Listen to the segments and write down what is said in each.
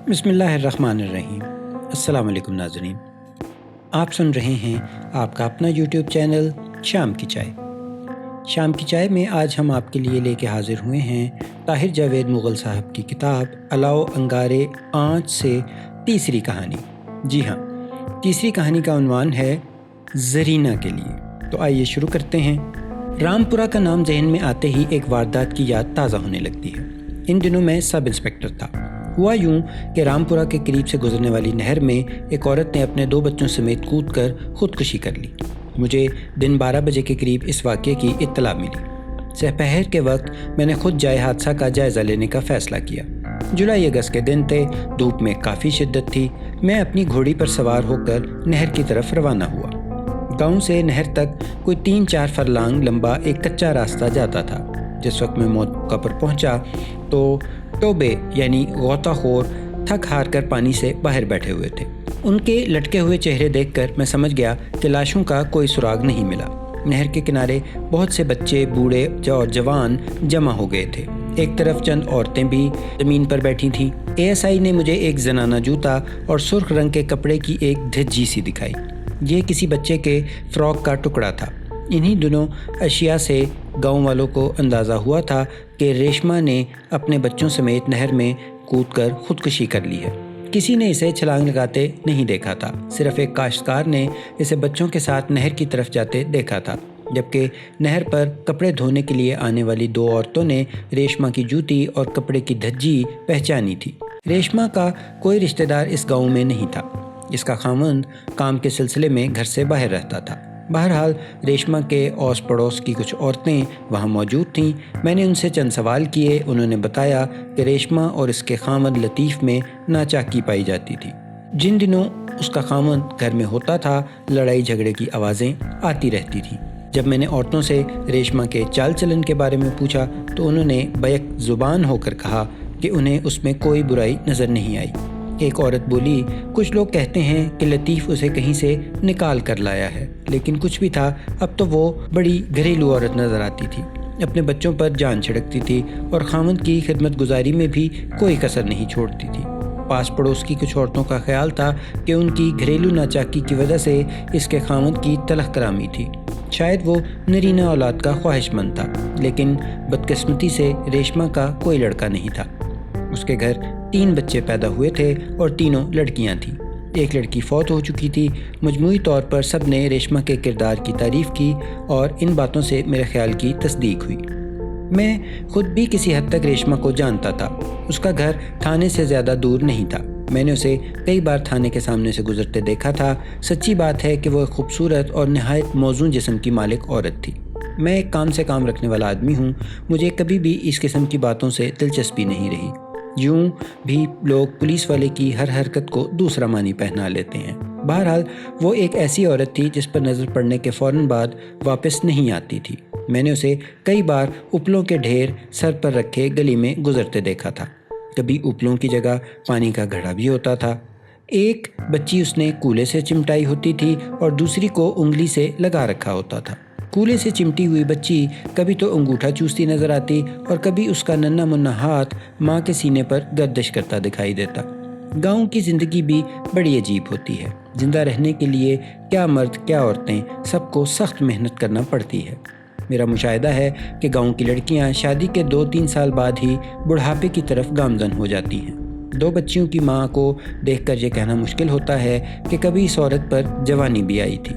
بسم اللہ الرحمن الرحیم۔ السلام علیکم ناظرین، آپ سن رہے ہیں آپ کا اپنا یوٹیوب چینل شام کی چائے۔ شام کی چائے میں آج ہم آپ کے لیے لے کے حاضر ہوئے ہیں طاہر جاوید مغل صاحب کی کتاب الاؤ انگارے آنچ سے تیسری کہانی۔ جی ہاں، تیسری کہانی کا عنوان ہے زرینہ کے لیے۔ تو آئیے شروع کرتے ہیں۔ رامپورہ کا نام ذہن میں آتے ہی ایک واردات کی یاد تازہ ہونے لگتی ہے۔ ان دنوں میں سب انسپکٹر تھا۔ ہوا یوں کہ رامپورہ کے قریب سے گزرنے والی نہر میں ایک عورت نے اپنے 2 بچوں سمیت کود کر خودکشی کر لی۔ مجھے دن 12 بجے کے قریب اس واقعے کی اطلاع ملی۔ سحر کے وقت میں نے خود جائے حادثہ کا جائزہ لینے کا فیصلہ کیا۔ جولائی اگست کے دن تھے، دھوپ میں کافی شدت تھی۔ میں اپنی گھوڑی پر سوار ہو کر نہر کی طرف روانہ ہوا۔ گاؤں سے نہر تک کوئی 3-4 فرلانگ لمبا ایک کچا راستہ جاتا تھا۔ جس وقت میں موقع پر پہنچا تو ٹوبے یعنی غوطہ خور تھک ہار کر پانی سے باہر بیٹھے ہوئے تھے۔ ان کے لٹکے ہوئے چہرے دیکھ کر میں سمجھ گیا کہ لاشوں کا کوئی سراغ نہیں ملا۔ نہر کے کنارے بہت سے بچے، بوڑھے اور جوان جمع ہو گئے تھے۔ ایک طرف چند عورتیں بھی زمین پر بیٹھی تھیں۔ ASI نے مجھے ایک زنانہ جوتا اور سرخ رنگ کے کپڑے کی ایک دھجی سی دکھائی۔ یہ کسی بچے کے فراک کا ٹکڑا تھا۔ انہی دنوں اشیاء سے گاؤں والوں کو اندازہ ہوا تھا کہ ریشما نے اپنے بچوں سمیت نہر میں کود کر خودکشی کر لی ہے۔ کسی نے اسے چھلانگ لگاتے نہیں دیکھا تھا، صرف ایک کاشتکار نے اسے بچوں کے ساتھ نہر کی طرف جاتے دیکھا تھا، جبکہ نہر پر کپڑے دھونے کے لیے آنے والی 2 عورتوں نے ریشما کی جوتی اور کپڑے کی دھجی پہچانی تھی۔ ریشما کا کوئی رشتہ دار اس گاؤں میں نہیں تھا۔ اس کا خاوند کام کے سلسلے میں گھر سے باہر رہتا تھا۔ بہرحال ریشما کے اوس پڑوس کی کچھ عورتیں وہاں موجود تھیں۔ میں نے ان سے چند سوال کیے۔ انہوں نے بتایا کہ ریشما اور اس کے خاوند لطیف میں ناچاکی پائی جاتی تھی۔ جن دنوں اس کا خاوند گھر میں ہوتا تھا، لڑائی جھگڑے کی آوازیں آتی رہتی تھیں۔ جب میں نے عورتوں سے ریشما کے چال چلن کے بارے میں پوچھا تو انہوں نے بیک زبان ہو کر کہا کہ انہیں اس میں کوئی برائی نظر نہیں آئی۔ ایک عورت بولی، کچھ لوگ کہتے ہیں کہ لطیف اسے کہیں سے نکال کر لایا ہے، لیکن کچھ بھی تھا، اب تو وہ بڑی گھریلو عورت نظر آتی تھی۔ اپنے بچوں پر جان چھڑکتی تھی اور خاوند کی خدمت گزاری میں بھی کوئی کسر نہیں چھوڑتی تھی۔ پاس پڑوس کی کچھ عورتوں کا خیال تھا کہ ان کی گھریلو ناچاکی کی وجہ سے اس کے خاوند کی تلخ کرامی تھی۔ شاید وہ نرینہ اولاد کا خواہش مند تھا، لیکن بدقسمتی سے ریشما کا کوئی لڑکا نہیں تھا۔ اس کے گھر 3 بچے پیدا ہوئے تھے اور تینوں لڑکیاں تھیں۔ ایک لڑکی فوت ہو چکی تھی۔ مجموعی طور پر سب نے ریشما کے کردار کی تعریف کی اور ان باتوں سے میرے خیال کی تصدیق ہوئی۔ میں خود بھی کسی حد تک ریشما کو جانتا تھا۔ اس کا گھر تھانے سے زیادہ دور نہیں تھا۔ میں نے اسے کئی بار تھانے کے سامنے سے گزرتے دیکھا تھا۔ سچی بات ہے کہ وہ ایک خوبصورت اور نہایت موزوں جسم کی مالک عورت تھی۔ میں ایک کام سے کام رکھنے والا آدمی ہوں، مجھے کبھی بھی اس قسم کی باتوں سے دلچسپی نہیں رہی۔ یوں بھی لوگ پولیس والے کی ہر حرکت کو دوسرا معنی پہنا لیتے ہیں۔ بہرحال وہ ایک ایسی عورت تھی جس پر نظر پڑنے کے فوراً بعد واپس نہیں آتی تھی۔ میں نے اسے کئی بار اپلوں کے ڈھیر سر پر رکھے گلی میں گزرتے دیکھا تھا۔ کبھی اپلوں کی جگہ پانی کا گھڑا بھی ہوتا تھا۔ ایک بچی اس نے کولے سے چمٹائی ہوتی تھی اور دوسری کو انگلی سے لگا رکھا ہوتا تھا۔ کولے سے چمٹی ہوئی بچی کبھی تو انگوٹھا چوستی نظر آتی اور کبھی اس کا ننھا منھا ہاتھ ماں کے سینے پر گردش کرتا دکھائی دیتا۔ گاؤں کی زندگی بھی بڑی عجیب ہوتی ہے۔ زندہ رہنے کے لیے کیا مرد کیا عورتیں، سب کو سخت محنت کرنا پڑتی ہے۔ میرا مشاہدہ ہے کہ گاؤں کی لڑکیاں شادی کے 2-3 سال بعد ہی بڑھاپے کی طرف گامزن ہو جاتی ہیں۔ 2 بچیوں کی ماں کو دیکھ کر یہ کہنا مشکل ہوتا ہے کہ کبھی اس عورت پر جوانی بھی آئی تھی۔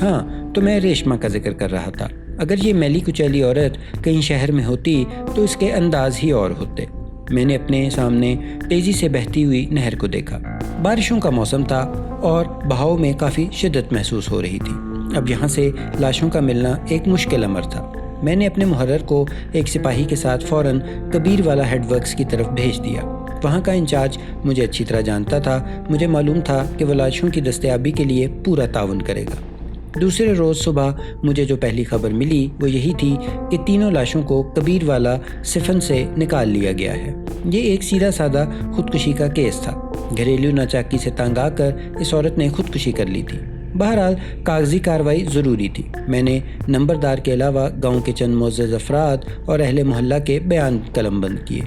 ہاں، تو میں ریشما کا ذکر کر رہا تھا۔ اگر یہ میلی کچیلی عورت کہیں شہر میں ہوتی تو اس کے انداز ہی اور ہوتے۔ میں نے اپنے سامنے تیزی سے بہتی ہوئی نہر کو دیکھا۔ بارشوں کا موسم تھا اور بہاؤ میں کافی شدت محسوس ہو رہی تھی۔ اب یہاں سے لاشوں کا ملنا ایک مشکل امر تھا۔ میں نے اپنے محرر کو ایک سپاہی کے ساتھ فوراً کبیر والا ہیڈ ورکس کی طرف بھیج دیا۔ وہاں کا انچارج مجھے اچھی طرح جانتا تھا۔ مجھے معلوم تھا کہ وہ لاشوں کی دستیابی کے لیے پورا تعاون کرے گا۔ دوسرے روز صبح مجھے جو پہلی خبر ملی وہ یہی تھی کہ تینوں لاشوں کو کبیر والا سفن سے نکال لیا گیا ہے۔ یہ ایک سیدھا سادہ خودکشی کا کیس تھا۔ گھریلو ناچاکی سے تنگ آ کر اس عورت نے خودکشی کر لی تھی۔ بہرحال کاغذی کارروائی ضروری تھی۔ میں نے نمبردار کے علاوہ گاؤں کے چند معزز افراد اور اہل محلہ کے بیان قلم بند کیے۔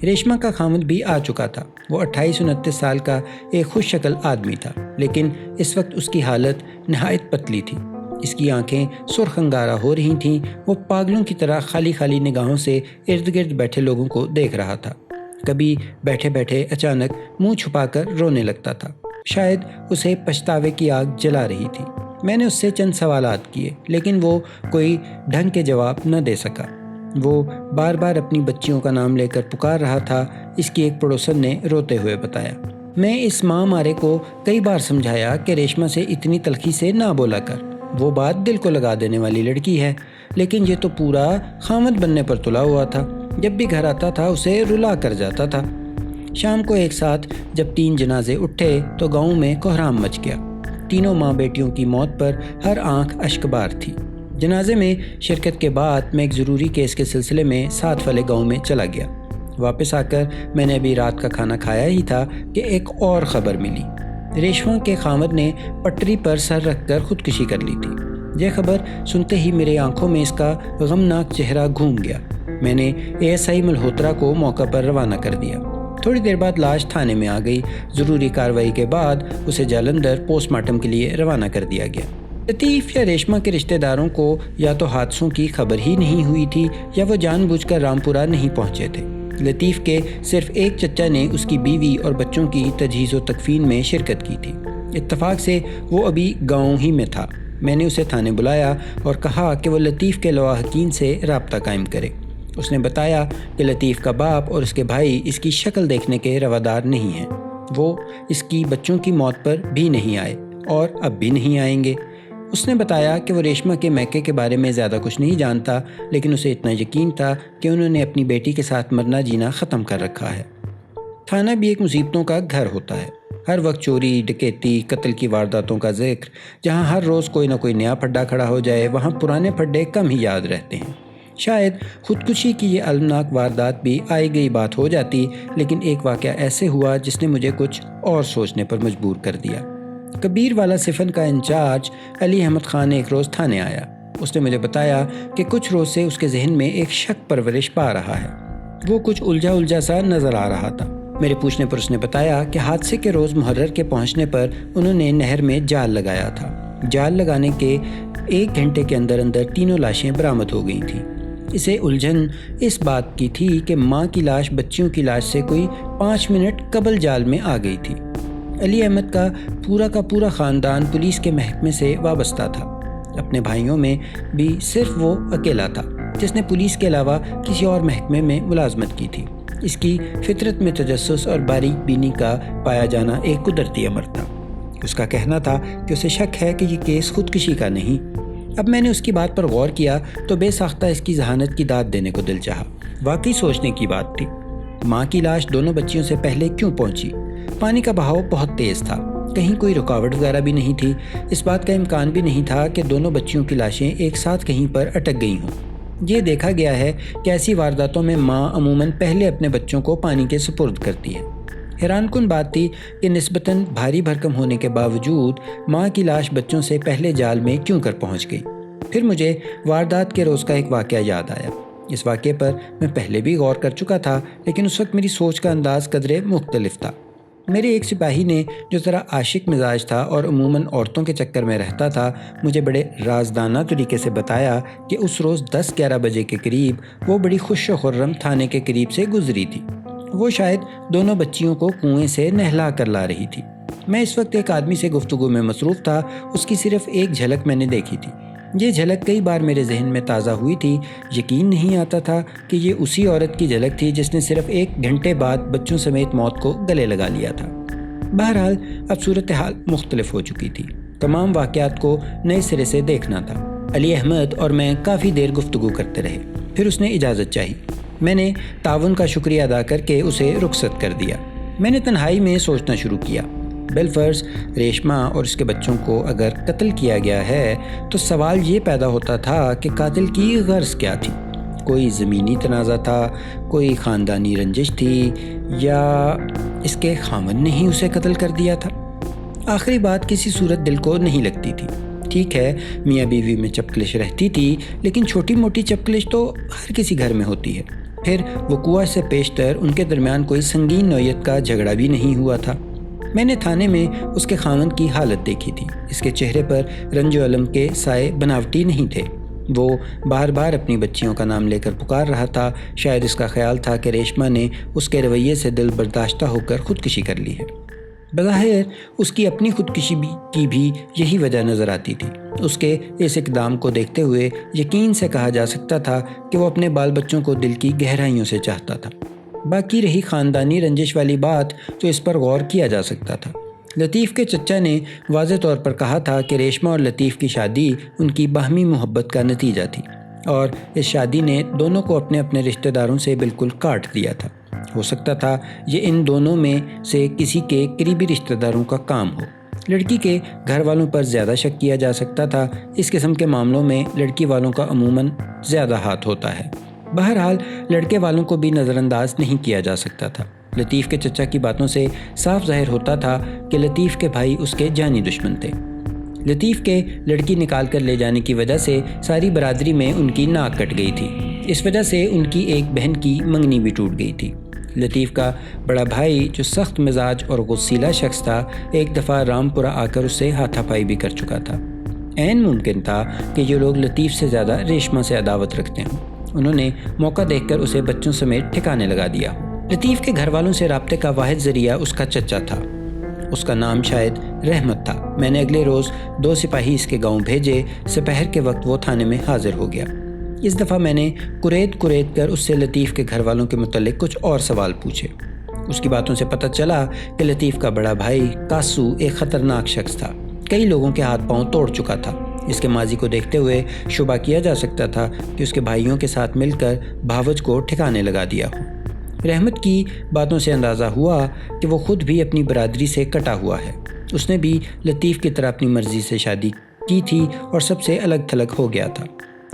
ریشما کا خامد بھی آ چکا تھا۔ وہ 28-29 سال کا ایک خوش شکل آدمی تھا، لیکن اس وقت اس کی حالت نہایت پتلی تھی۔ اس کی آنکھیں سرخ انگارہ ہو رہی تھیں۔ وہ پاگلوں کی طرح خالی خالی نگاہوں سے ارد گرد بیٹھے لوگوں کو دیکھ رہا تھا۔ کبھی بیٹھے بیٹھے اچانک منہ چھپا کر رونے لگتا تھا۔ شاید اسے پچھتاوے کی آگ جلا رہی تھی۔ میں نے اس سے چند سوالات کیے، لیکن وہ کوئی ڈھنگ کے جواب نہ دے سکا۔ وہ بار بار اپنی بچیوں کا نام لے کر پکار رہا تھا، اس کی ایک پڑوسن نے روتے ہوئے بتایا۔ میں اس ماں مارے کو کئی بار سمجھایا کہ ریشما سے اتنی تلخی سے نہ بولا کر، وہ بات دل کو لگا دینے والی لڑکی ہے، لیکن یہ تو پورا خامد بننے پر تلا ہوا تھا۔ جب بھی گھر آتا تھا اسے رلا کر جاتا تھا۔ شام کو ایک ساتھ جب 3 جنازے اٹھے تو گاؤں میں کوہرام مچ گیا۔ تینوں ماں بیٹیوں کی موت پر ہر آنکھ اشکبار تھی۔ جنازے میں شرکت کے بعد میں ایک ضروری کیس کے سلسلے میں ساتھ والے گاؤں میں چلا گیا۔ واپس آ کر میں نے ابھی رات کا کھانا کھایا ہی تھا کہ ایک اور خبر ملی۔ ریشما کے خامد نے پٹری پر سر رکھ کر خودکشی کر لی تھی۔ یہ خبر سنتے ہی میرے آنکھوں میں اس کا غمناک چہرہ گھوم گیا۔ میں نے ASI ملہوترا کو موقع پر روانہ کر دیا۔ تھوڑی دیر بعد لاش تھانے میں آ گئی۔ ضروری کارروائی کے بعد اسے جالندھر پوسٹ مارٹم کے لیے روانہ کر دیا گیا۔ لطیف یا ریشما کے رشتہ داروں کو یا تو حادثوں کی خبر ہی نہیں ہوئی تھی یا وہ جان بوجھ کر رامپورہ نہیں پہنچے تھے۔ لطیف کے صرف ایک چچا نے اس کی بیوی اور بچوں کی تجہیز و تکفین میں شرکت کی تھی۔ اتفاق سے وہ ابھی گاؤں ہی میں تھا۔ میں نے اسے تھانے بلایا اور کہا کہ وہ لطیف کے لواحقین سے رابطہ قائم کرے۔ اس نے بتایا کہ لطیف کا باپ اور اس کے بھائی اس کی شکل دیکھنے کے روادار نہیں ہیں۔ وہ اس کی بچوں کی موت پر بھی نہیں آئے اور اب بھی نہیں آئیں گے۔ اس نے بتایا کہ وہ ریشما کے میکے کے بارے میں زیادہ کچھ نہیں جانتا، لیکن اسے اتنا یقین تھا کہ انہوں نے اپنی بیٹی کے ساتھ مرنا جینا ختم کر رکھا ہے۔ تھانہ بھی ایک مصیبتوں کا گھر ہوتا ہے۔ ہر وقت چوری، ڈکیتی، قتل کی وارداتوں کا ذکر۔ جہاں ہر روز کوئی نہ کوئی نیا پھڈا کھڑا ہو جائے، وہاں پرانے پھڈے کم ہی یاد رہتے ہیں۔ شاید خودکشی کی یہ المناک واردات بھی آئی گئی بات ہو جاتی، لیکن ایک واقعہ ایسے ہوا جس نے مجھے کچھ اور سوچنے پر مجبور کر دیا۔ کبیر والا صفن کا انچارج علی احمد خان ایک روز تھانے آیا۔ اس نے مجھے بتایا کہ کچھ روز سے اس کے ذہن میں ایک شک پرورش پا رہا ہے۔ وہ کچھ الجھا سا نظر آ رہا تھا۔ میرے پوچھنے پر اس نے بتایا کہ حادثے کے روز محرر کے پہنچنے پر انہوں نے نہر میں جال لگایا تھا۔ جال لگانے کے 1 گھنٹے کے اندر تینوں لاشیں برآمد ہو گئی تھیں۔ اسے الجھن اس بات کی تھی کہ ماں کی لاش بچیوں کی لاش سے کوئی 5 منٹ قبل جال میں آ گئی تھی۔ علی احمد کا پورا خاندان پولیس کے محکمے سے وابستہ تھا۔ اپنے بھائیوں میں بھی صرف وہ اکیلا تھا جس نے پولیس کے علاوہ کسی اور محکمے میں ملازمت کی تھی۔ اس کی فطرت میں تجسس اور باریک بینی کا پایا جانا ایک قدرتی امر تھا۔ اس کا کہنا تھا کہ اسے شک ہے کہ یہ کیس خودکشی کا نہیں۔ اب میں نے اس کی بات پر غور کیا تو بے ساختہ اس کی ذہانت کی داد دینے کو دل چاہا۔ واقعی سوچنے کی بات تھی۔ ماں کی لاش دونوں بچیوں سے پہلے کیوں پہنچی؟ پانی کا بہاؤ بہت تیز تھا، کہیں کوئی رکاوٹ وغیرہ بھی نہیں تھی۔ اس بات کا امکان بھی نہیں تھا کہ دونوں بچیوں کی لاشیں ایک ساتھ کہیں پر اٹک گئی ہوں۔ یہ دیکھا گیا ہے کہ ایسی وارداتوں میں ماں عموماً پہلے اپنے بچوں کو پانی کے سپرد کرتی ہے۔ حیران کن بات تھی کہ نسبتاً بھاری بھرکم ہونے کے باوجود ماں کی لاش بچوں سے پہلے جال میں کیوں کر پہنچ گئی۔ پھر مجھے واردات کے روز کا ایک واقعہ یاد آیا۔ اس واقعے پر میں پہلے بھی غور کر چکا تھا، لیکن اس وقت میری سوچ کا انداز قدرے مختلف تھا۔ میرے ایک سپاہی نے جو ذرا عاشق مزاج تھا اور عموماً عورتوں کے چکر میں رہتا تھا، مجھے بڑے رازدانہ طریقے سے بتایا کہ اس روز 10-11 بجے کے قریب وہ بڑی خوش و خرم تھانے کے قریب سے گزری تھی۔ وہ شاید دونوں بچیوں کو کنویں سے نہلا کر لا رہی تھی۔ میں اس وقت ایک آدمی سے گفتگو میں مصروف تھا، اس کی صرف ایک جھلک میں نے دیکھی تھی۔ یہ جھلک کئی بار میرے ذہن میں تازہ ہوئی تھی۔ یقین نہیں آتا تھا کہ یہ اسی عورت کی جھلک تھی جس نے صرف 1 گھنٹے بعد بچوں سمیت موت کو گلے لگا لیا تھا۔ بہرحال اب صورتحال مختلف ہو چکی تھی۔ تمام واقعات کو نئے سرے سے دیکھنا تھا۔ علی احمد اور میں کافی دیر گفتگو کرتے رہے، پھر اس نے اجازت چاہی۔ میں نے تعاون کا شکریہ ادا کر کے اسے رخصت کر دیا۔ میں نے تنہائی میں سوچنا شروع کیا۔ بالفرض ریشما اور اس کے بچوں کو اگر قتل کیا گیا ہے تو سوال یہ پیدا ہوتا تھا کہ قاتل کی غرض کیا تھی؟ کوئی زمینی تنازع تھا، کوئی خاندانی رنجش تھی، یا اس کے خامن نے ہی اسے قتل کر دیا تھا؟ آخری بات کسی صورت دل کو نہیں لگتی تھی۔ ٹھیک ہے میاں بیوی میں چپکلش رہتی تھی، لیکن چھوٹی موٹی چپکلش تو ہر کسی گھر میں ہوتی ہے۔ پھر وقوع سے پیشتر ان کے درمیان کوئی سنگین نوعیت کا جھگڑا بھی نہیں ہوا تھا۔ میں نے تھانے میں اس کے خاوند کی حالت دیکھی تھی۔ اس کے چہرے پر رنج و الم کے سائے بناوٹی نہیں تھے۔ وہ بار بار اپنی بچیوں کا نام لے کر پکار رہا تھا۔ شاید اس کا خیال تھا کہ ریشما نے اس کے رویے سے دل برداشتہ ہو کر خودکشی کر لی ہے۔ بظاہر اس کی اپنی خودکشی کی بھی یہی وجہ نظر آتی تھی۔ اس کے اس اقدام کو دیکھتے ہوئے یقین سے کہا جا سکتا تھا کہ وہ اپنے بال بچوں کو دل کی گہرائیوں سے چاہتا تھا۔ باقی رہی خاندانی رنجش والی بات تو اس پر غور کیا جا سکتا تھا۔ لطیف کے چچا نے واضح طور پر کہا تھا کہ ریشما اور لطیف کی شادی ان کی باہمی محبت کا نتیجہ تھی، اور اس شادی نے دونوں کو اپنے اپنے رشتہ داروں سے بالکل کاٹ دیا تھا۔ ہو سکتا تھا یہ ان دونوں میں سے کسی کے قریبی رشتہ داروں کا کام ہو۔ لڑکی کے گھر والوں پر زیادہ شک کیا جا سکتا تھا۔ اس قسم کے معاملوں میں لڑکی والوں کا عموماً زیادہ ہاتھ ہوتا ہے۔ بہرحال لڑکے والوں کو بھی نظر انداز نہیں کیا جا سکتا تھا۔ لطیف کے چچا کی باتوں سے صاف ظاہر ہوتا تھا کہ لطیف کے بھائی اس کے جانی دشمن تھے۔ لطیف کے لڑکی نکال کر لے جانے کی وجہ سے ساری برادری میں ان کی ناک کٹ گئی تھی۔ اس وجہ سے ان کی ایک بہن کی منگنی بھی ٹوٹ گئی تھی۔ لطیف کا بڑا بھائی جو سخت مزاج اور غصیلا شخص تھا، ایک دفعہ رامپورہ آ کر اس سے ہاتھا پائی بھی کر چکا تھا۔ عین ممکن تھا کہ یہ لوگ لطیف سے زیادہ ریشما سے عداوت رکھتے ہوں۔ انہوں نے موقع دیکھ کر اسے بچوں سمیت ٹھکانے لگا دیا۔ لطیف کے گھر والوں سے رابطے کا واحد ذریعہ اس کا چچا تھا۔ اس کا نام شاید رحمت تھا۔ میں نے اگلے روز 2 سپاہی اس کے گاؤں بھیجے۔ سپہر کے وقت وہ تھانے میں حاضر ہو گیا۔ اس دفعہ میں نے کریت کر اس سے لطیف کے گھر والوں کے متعلق کچھ اور سوال پوچھے۔ اس کی باتوں سے پتہ چلا کہ لطیف کا بڑا بھائی کاسو ایک خطرناک شخص تھا۔ کئی لوگوں کے ہاتھ پاؤں توڑ چکا تھا۔ اس کے ماضی کو دیکھتے ہوئے شبہ کیا جا سکتا تھا کہ اس کے بھائیوں کے ساتھ مل کر بھاوج کو ٹھکانے لگا دیا ہو۔ رحمت کی باتوں سے اندازہ ہوا کہ وہ خود بھی اپنی برادری سے کٹا ہوا ہے۔ اس نے بھی لطیف کی طرح اپنی مرضی سے شادی کی تھی اور سب سے الگ تھلگ ہو گیا تھا۔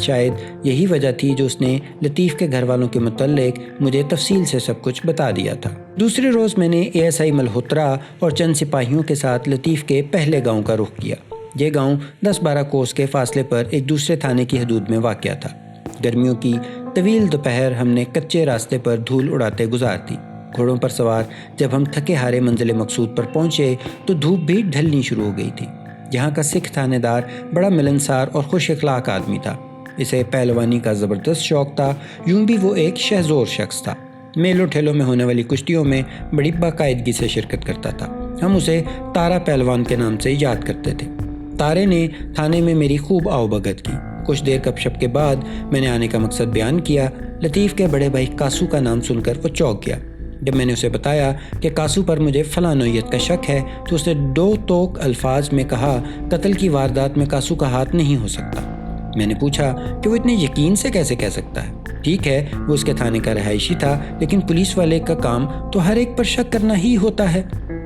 شاید یہی وجہ تھی جو اس نے لطیف کے گھر والوں کے متعلق مجھے تفصیل سے سب کچھ بتا دیا تھا۔ دوسرے روز میں نے ASI ملہوترا اور چند سپاہیوں کے ساتھ لطیف کے پہلے گاؤں کا رخ کیا۔ یہ گاؤں 10-12 کوس کے فاصلے پر ایک دوسرے تھانے کی حدود میں واقع تھا۔ گرمیوں کی طویل دوپہر ہم نے کچے راستے پر دھول اڑاتے گزار دی۔ گھوڑوں پر سوار جب ہم تھکے ہارے منزل مقصود پر پہنچے تو دھوپ بھی ڈھلنی شروع ہو گئی تھی۔ یہاں کا سکھ تھانے دار بڑا ملنسار اور خوش اخلاق آدمی تھا۔ اسے پہلوانی کا زبردست شوق تھا۔ یوں بھی وہ ایک شہزور شخص تھا۔ میلوں ٹھیلوں میں ہونے والی کشتیوں میں بڑی باقاعدگی سے شرکت کرتا تھا۔ ہم اسے تارا پہلوان کے نام سے یاد کرتے تھے۔ تارے نے تھانے میں میری خوب آؤ بھگت کی۔ کچھ دیر گپ شپ کے بعد میں نے آنے کا مقصد بیان کیا۔ لطیف کے بڑے بھائی کاسو کا نام سن کر وہ چونک گیا۔ جب میں نے اسے بتایا کہ کاسو پر مجھے فلاں نوعیت کا شک ہے تو اس نے 2 توک الفاظ میں کہا، قتل کی واردات میں کاسو کا ہاتھ نہیں ہو سکتا۔ میں نے پوچھا کہ وہ اتنے یقین سے کیسے کہہ سکتا ہے؟ ٹھیک ہے وہ اس کے تھانے کا رہائشی تھا، لیکن پولیس والے کا کام تو ہر ایک پر شک کرنا ہی ہوتا ہے۔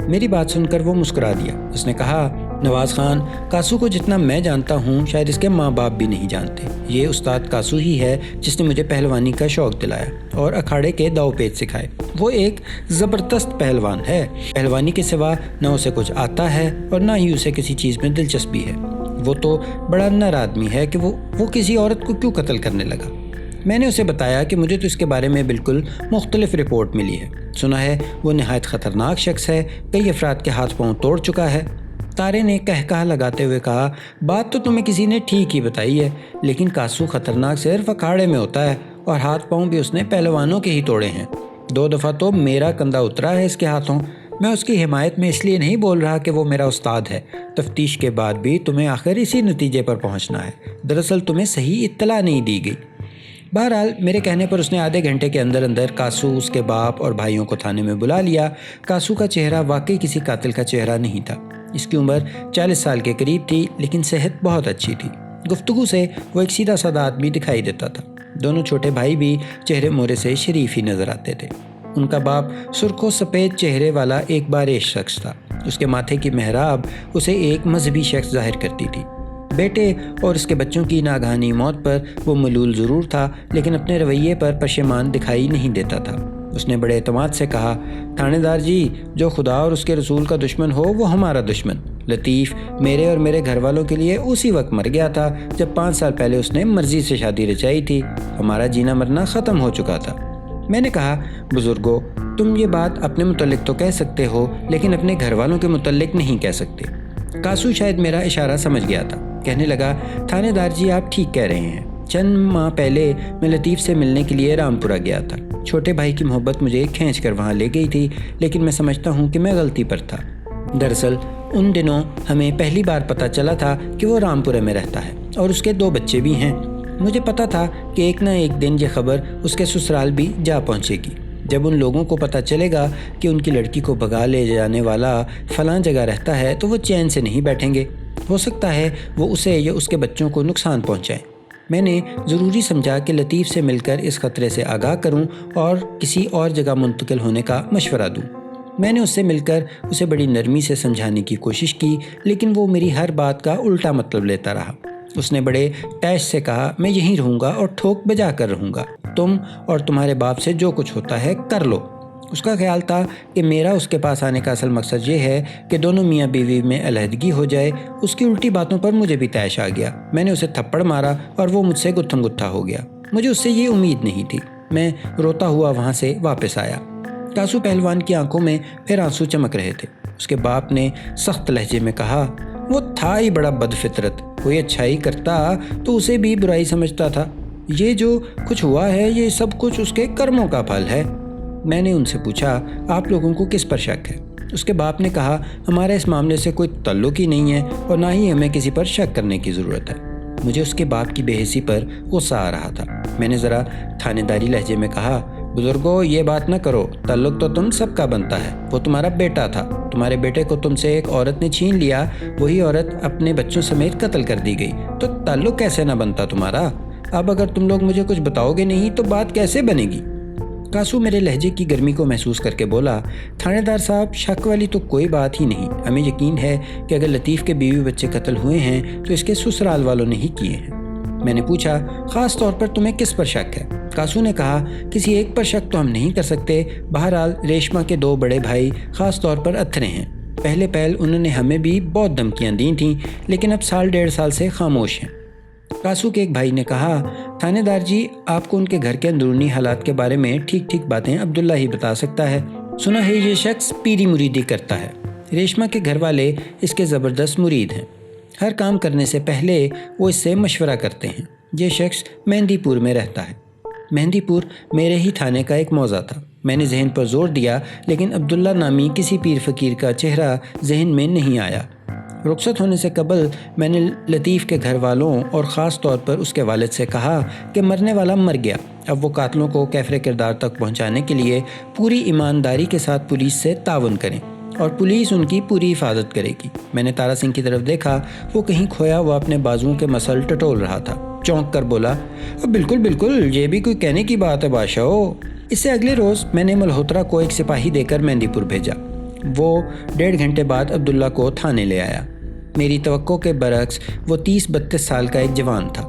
میری بات سن کر وہ مسکرا دیا۔ اس نے کہا، نواز خان، کاسو کو جتنا میں جانتا ہوں شاید اس کے ماں باپ بھی نہیں جانتے۔ یہ استاد کاسو ہی ہے جس نے مجھے پہلوانی کا شوق دلایا اور اکھاڑے کے داؤ پیچ سکھائے۔ وہ ایک زبردست پہلوان ہے۔ پہلوانی کے سوا نہ اسے کچھ آتا ہے اور نہ ہی اسے کسی چیز میں دلچسپی ہے۔ وہ تو بڑا نر آدمی ہے کہ وہ کسی عورت کو کیوں قتل کرنے لگا۔ میں نے اسے بتایا کہ مجھے تو اس کے بارے میں بالکل مختلف رپورٹ ملی ہے۔ سنا ہے وہ نہایت خطرناک شخص ہے، کئی افراد کے ہاتھ پاؤں توڑ چکا ہے۔ تارے نے کہا لگاتے ہوئے کہا، بات تو تمہیں کسی نے ٹھیک ہی بتائی ہے، لیکن کاسو خطرناک صرف اکھاڑے میں ہوتا ہے اور ہاتھ پاؤں بھی اس نے پہلوانوں کے ہی توڑے ہیں۔ 2 دفعہ تو میرا کندھا اترا ہے اس کے ہاتھوں۔ میں اس کی حمایت میں اس لیے نہیں بول رہا کہ وہ میرا استاد ہے۔ تفتیش کے بعد بھی تمہیں آخر اسی نتیجے پر پہنچنا ہے۔ دراصل تمہیں صحیح اطلاع نہیں دی گئی۔ بہرحال میرے کہنے پر اس نے آدھے گھنٹے کے اندر کاسو، اس کے باپ اور بھائیوں کو تھانے میں بلا لیا۔ کاسو کا چہرہ واقعی کسی قاتل کا چہرہ نہیں تھا۔ اس کی عمر 40 سال کے قریب تھی، لیکن صحت بہت اچھی تھی۔ گفتگو سے وہ ایک سیدھا سادہ آدمی دکھائی دیتا تھا۔ دونوں چھوٹے بھائی بھی چہرے مورے سے شریف ہی نظر آتے تھے۔ ان کا باپ سرخ و سفید چہرے والا ایک باریش شخص تھا۔ اس کے ماتھے کی محراب اسے ایک مذہبی شخص ظاہر کرتی تھی۔ بیٹے اور اس کے بچوں کی ناگہانی موت پر وہ ملول ضرور تھا، لیکن اپنے رویے پر پشیمان دکھائی نہیں دیتا تھا۔ اس نے بڑے اعتماد سے کہا، تھانے دار جی، جو خدا اور اس کے رسول کا دشمن ہو وہ ہمارا دشمن۔ لطیف میرے اور میرے گھر والوں کے لیے اسی وقت مر گیا تھا جب 5 سال پہلے اس نے مرضی سے شادی رچائی تھی۔ ہمارا جینا مرنا ختم ہو چکا تھا۔ میں نے کہا بزرگوں تم یہ بات اپنے متعلق تو کہہ سکتے ہو لیکن اپنے گھر والوں کے متعلق نہیں کہہ سکتے۔ کاسو شاید میرا اشارہ سمجھ گیا تھا، کہنے لگا تھانے دار جی آپ ٹھیک کہہ رہے ہیں، چند ماہ پہلے میں لطیف سے ملنے کے لیے رامپورہ گیا تھا۔ چھوٹے بھائی کی محبت مجھے کھینچ کر وہاں لے گئی تھی، لیکن میں سمجھتا ہوں کہ میں غلطی پر تھا۔ دراصل ان دنوں ہمیں پہلی بار پتہ چلا تھا کہ وہ رامپورہ میں رہتا ہے اور اس کے 2 بچے بھی ہیں۔ مجھے پتہ تھا کہ ایک نہ ایک دن یہ خبر اس کے سسرال بھی جا پہنچے گی۔ جب ان لوگوں کو پتہ چلے گا کہ ان کی لڑکی کو بھگا لے جانے والا فلاں جگہ رہتا ہے تو وہ چین سے نہیں بیٹھیں گے، ہو سکتا ہے وہ اسے یا اس کے بچوں کو نقصان پہنچائیں۔ میں نے ضروری سمجھا کہ لطیف سے مل کر اس خطرے سے آگاہ کروں اور کسی اور جگہ منتقل ہونے کا مشورہ دوں۔ میں نے اس سے مل کر اسے بڑی نرمی سے سمجھانے کی کوشش کی، لیکن وہ میری ہر بات کا الٹا مطلب لیتا رہا۔ اس نے بڑے ٹیش سے کہا میں یہیں رہوں گا اور ٹھوک بجا کر رہوں گا، تم اور تمہارے باپ سے جو کچھ ہوتا ہے کر لو۔ اس کا خیال تھا کہ میرا اس کے پاس آنے کا اصل مقصد یہ ہے کہ دونوں میاں بیوی میں علیحدگی ہو جائے۔ اس کی الٹی باتوں پر مجھے بھی طیش آ گیا۔ میں نے اسے تھپڑ مارا اور وہ مجھ سے گتھم گتھا ہو گیا۔ مجھے اس سے یہ امید نہیں تھی۔ میں روتا ہوا وہاں سے واپس آیا۔ کاسو پہلوان کی آنکھوں میں پھر آنسو چمک رہے تھے۔ اس کے باپ نے سخت لہجے میں کہا وہ تھا ہی بڑا بد فطرت، کوئی اچھائی کرتا تو اسے بھی برائی سمجھتا تھا۔ یہ جو کچھ ہوا ہے یہ سب کچھ اس کے کرموں کا پھل ہے۔ میں نے ان سے پوچھا آپ لوگوں کو کس پر شک ہے؟ اس کے باپ نے کہا ہمارا اس معاملے سے کوئی تعلق ہی نہیں ہے اور نہ ہی ہمیں کسی پر شک کرنے کی ضرورت ہے۔ مجھے اس کے باپ کی بے حسی پر غصہ آ رہا تھا۔ میں نے ذرا تھانے داری لہجے میں کہا بزرگوں یہ بات نہ کرو، تعلق تو تم سب کا بنتا ہے، وہ تمہارا بیٹا تھا، تمہارے بیٹے کو تم سے ایک عورت نے چھین لیا، وہی عورت اپنے بچوں سمیت قتل کر دی گئی، تو تعلق کیسے نہ بنتا تمہارا؟ اب اگر تم لوگ مجھے کچھ بتاؤ گے نہیں تو بات کیسے بنے گی؟ کاسو میرے لہجے کی گرمی کو محسوس کر کے بولا تھانے دار صاحب شک والی تو کوئی بات ہی نہیں، ہمیں یقین ہے کہ اگر لطیف کے بیوی بچے قتل ہوئے ہیں تو اس کے سسرال والوں نے ہی کیے ہیں۔ میں نے پوچھا خاص طور پر تمہیں کس پر شک ہے؟ کاسو نے کہا کسی ایک پر شک تو ہم نہیں کر سکتے، بہرحال ریشما کے 2 بڑے بھائی خاص طور پر اتھرے ہیں۔ پہلے انہوں نے ہمیں بھی بہت دھمکیاں دی تھیں لیکن اب 1.5 سال سے خاموش ہیں۔ کاسو کے ایک بھائی نے کہا تھانے دار جی آپ کو ان کے گھر کے اندرونی حالات کے بارے میں ٹھیک باتیں عبداللہ ہی بتا سکتا ہے، سنا ہے یہ شخص پیری مریدی کرتا ہے۔ ریشما کے گھر والے اس کے زبردست مرید ہیں، ہر کام کرنے سے پہلے وہ اس سے مشورہ کرتے ہیں۔ یہ شخص مہندی پور میں رہتا ہے۔ مہندی پور میرے ہی تھانے کا ایک موضع تھا۔ میں نے ذہن پر زور دیا لیکن عبداللہ نامی کسی پیر فقیر کا چہرہ ذہن میں نہیں آیا۔ رخصت ہونے سے قبل میں نے لطیف کے گھر والوں اور خاص طور پر اس کے والد سے کہا کہ مرنے والا مر گیا، اب وہ قاتلوں کو کیفر کردار تک پہنچانے کے لیے پوری ایمانداری کے ساتھ پولیس سے تعاون کریں اور پولیس ان کی پوری حفاظت کرے گی۔ میں نے تارا سنگھ کی طرف دیکھا، وہ کہیں کھویا ہوا اپنے بازوؤں کے مسل ٹٹول رہا تھا۔ چونک کر بولا بالکل یہ بھی کوئی کہنے کی بات ہے بادشاہ۔ اس سے اگلے روز میں نے ملہوترا کو ایک سپاہی دے کر مہندی پور بھیجا۔ وہ 1.5 گھنٹے بعد عبداللہ کو تھانے لے آیا۔ میری توقع کے برعکس وہ 30-32 سال کا ایک جوان تھا۔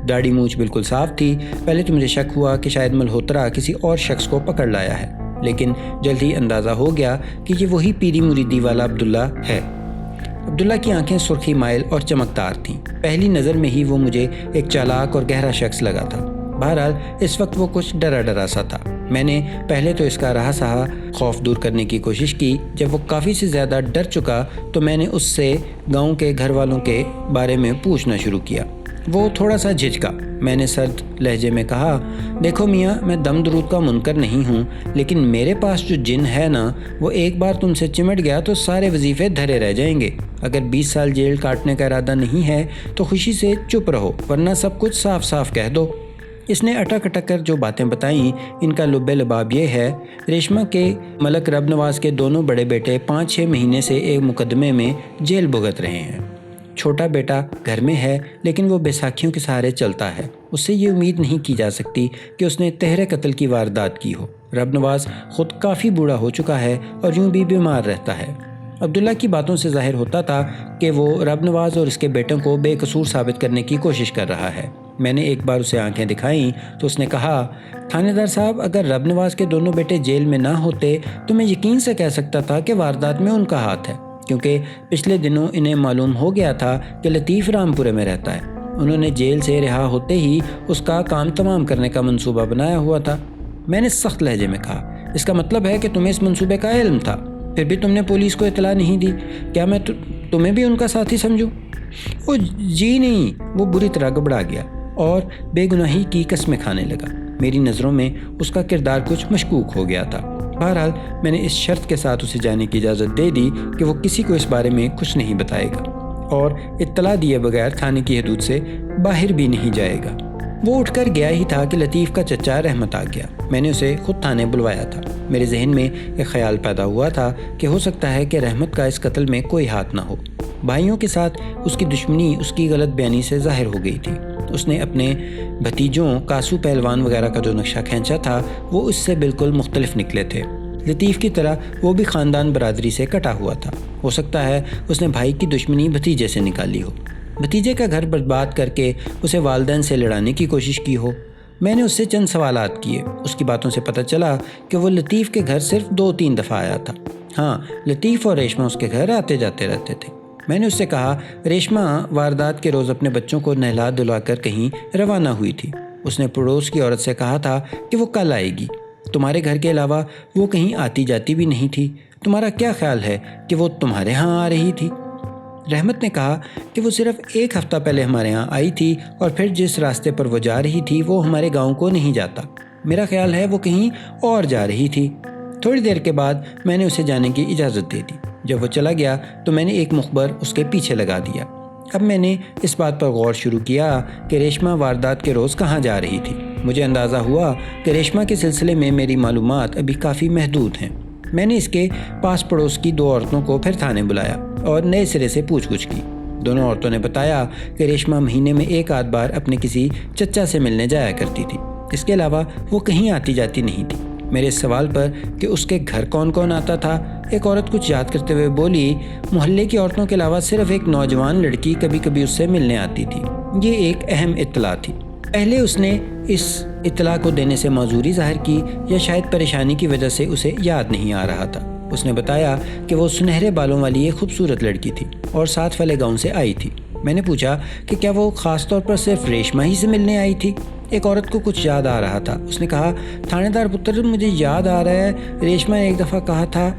داڑھی مونچھ بالکل صاف تھی۔ پہلے تو مجھے شک ہوا کہ شاید ملہوترا کسی اور شخص کو پکڑ لایا ہے، لیکن جلد ہی اندازہ ہو گیا کہ یہ وہی پیری مریدی والا عبداللہ ہے۔ عبداللہ کی آنکھیں سرخی مائل اور چمکدار تھیں۔ پہلی نظر میں ہی وہ مجھے ایک چالاک اور گہرا شخص لگا تھا۔ بہرحال اس وقت وہ کچھ ڈرا سا تھا۔ میں نے پہلے تو اس کا رہا سہا خوف دور کرنے کی کوشش کی۔ جب وہ کافی سے زیادہ ڈر چکا تو میں نے اس سے گاؤں کے گھر والوں کے بارے میں پوچھنا شروع کیا۔ وہ تھوڑا سا جھجکا۔ میں نے سرد لہجے میں کہا دیکھو میاں میں دم درود کا منکر نہیں ہوں، لیکن میرے پاس جو جن ہے نا وہ ایک بار تم سے چمٹ گیا تو سارے وظیفے دھرے رہ جائیں گے۔ اگر 20 سال جیل کاٹنے کا ارادہ نہیں ہے تو خوشی سے چپ رہو، ورنہ سب کچھ صاف صاف کہہ دو۔ اس نے اٹک کر جو باتیں بتائیں ان کا لب لباب یہ ہے ریشما کے ملک رب نواز کے دونوں بڑے بیٹے 5-6 مہینے سے ایک مقدمے میں جیل بھگت رہے ہیں۔ چھوٹا بیٹا گھر میں ہے لیکن وہ بیساکھیوں کے سہارے چلتا ہے۔ اس سے یہ امید نہیں کی جا سکتی کہ اس نے تہرے قتل کی واردات کی ہو۔ رب نواز خود کافی بوڑھا ہو چکا ہے اور یوں بھی بیمار رہتا ہے۔ عبداللہ کی باتوں سے ظاہر ہوتا تھا کہ وہ رب نواز اور اس کے بیٹوں کو بے قصور ثابت کرنے کی کوشش کر رہا ہے۔ میں نے ایک بار اسے آنکھیں دکھائیں تو اس نے کہا تھانے دار صاحب اگر رب نواز کے دونوں بیٹے جیل میں نہ ہوتے تو میں یقین سے کہہ سکتا تھا کہ واردات میں ان کا ہاتھ ہے، کیونکہ پچھلے دنوں انہیں معلوم ہو گیا تھا کہ لطیف رامپورے میں رہتا ہے۔ انہوں نے جیل سے رہا ہوتے ہی اس کا کام تمام کرنے کا منصوبہ بنایا ہوا تھا۔ میں نے سخت لہجے میں کہا، اس کا مطلب ہے کہ تمہیں اس منصوبے کا علم تھا، پھر بھی تم نے پولیس کو اطلاع نہیں دی، کیا میں تمہیں بھی ان کا ساتھی سمجھوں؟ وہ جی نہیں، وہ بری طرح گھبرا گیا اور بے گناہی کی قسمیں کھانے لگا۔ میری نظروں میں اس کا کردار کچھ مشکوک ہو گیا تھا۔ بہرحال میں نے اس شرط کے ساتھ اسے جانے کی اجازت دے دی کہ وہ کسی کو اس بارے میں کچھ نہیں بتائے گا اور اطلاع دیے بغیر تھانے کی حدود سے باہر بھی نہیں جائے گا۔ وہ اٹھ کر گیا ہی تھا کہ لطیف کا چچا رحمت آ گیا۔ میں نے اسے خود تھانے بلوایا تھا۔ میرے ذہن میں ایک خیال پیدا ہوا تھا کہ ہو سکتا ہے کہ رحمت کا اس قتل میں کوئی ہاتھ نہ ہو۔ بھائیوں کے ساتھ اس کی دشمنی اس کی غلط بیانی سے ظاہر ہو گئی تھی۔ اس نے اپنے بھتیجوں کاسو پہلوان وغیرہ کا جو نقشہ کھینچا تھا وہ اس سے بالکل مختلف نکلے تھے۔ لطیف کی طرح وہ بھی خاندان برادری سے کٹا ہوا تھا۔ ہو سکتا ہے اس نے بھائی کی دشمنی بھتیجے سے نکالی ہو، بھتیجے کا گھر برباد کر کے اسے والدین سے لڑانے کی کوشش کی ہو۔ میں نے اس سے چند سوالات کیے۔ اس کی باتوں سے پتہ چلا کہ وہ لطیف کے گھر صرف 2-3 دفعہ آیا تھا۔ ہاں، لطیف اور ریشمہ اس کے گھر آتے جاتے رہتے تھے۔ میں نے اس سے کہا، ریشمہ واردات کے روز اپنے بچوں کو نہلا دھلا کر کہیں روانہ ہوئی تھی۔ اس نے پڑوس کی عورت سے کہا تھا کہ وہ کل آئے گی۔ تمہارے گھر کے علاوہ وہ کہیں آتی جاتی بھی نہیں تھی۔ تمہارا کیا خیال ہے کہ وہ تمہارے ہاں آ رہی تھی؟ رحمت نے کہا کہ وہ صرف 1 ہفتہ پہلے ہمارے ہاں آئی تھی اور پھر جس راستے پر وہ جا رہی تھی وہ ہمارے گاؤں کو نہیں جاتا۔ میرا خیال ہے وہ کہیں اور جا رہی تھی۔ تھوڑی دیر کے بعد میں نے اسے جانے کی اجازت دے دی۔ جب وہ چلا گیا تو میں نے ایک مخبر اس کے پیچھے لگا دیا۔ اب میں نے اس بات پر غور شروع کیا کہ ریشمہ واردات کے روز کہاں جا رہی تھی۔ مجھے اندازہ ہوا کہ ریشمہ کے سلسلے میں میری معلومات ابھی کافی محدود ہیں۔ میں نے اس کے پاس پڑوس کی 2 عورتوں کو پھر تھانے بلایا اور نئے سرے سے پوچھ گچھ کی۔ دونوں عورتوں نے بتایا کہ ریشمہ مہینے میں 1 بار اپنے کسی چچا سے ملنے جایا کرتی تھی۔ اس کے علاوہ وہ کہیں آتی جاتی نہیں تھی۔ میرے اس سوال پر کہ اس کے گھر کون کون آتا تھا، ایک عورت کچھ یاد کرتے ہوئے بولی، محلے کی عورتوں کے علاوہ صرف ایک نوجوان لڑکی کبھی کبھی اس سے ملنے آتی تھی۔ یہ ایک اہم اطلاع تھی۔ پہلے اس نے اس اطلاع کو دینے سے معذوری ظاہر کی یا شاید پریشانی کی وجہ سے اسے یاد نہیں آ رہا تھا۔ اس نے بتایا کہ وہ سنہرے بالوں والی ایک خوبصورت لڑکی تھی اور ساتھ والے گاؤں سے آئی تھی۔ میں نے پوچھا کہ کیا وہ خاص طور پر صرف ریشمہ ہی سے ملنے آئی تھی؟ ایک عورت کو کچھ یاد آ رہا تھا۔ اس نے کہا، تھانے دار پتر، مجھے یاد آ رہا ہے ریشمہ نے ایک دفعہ کہا تھا،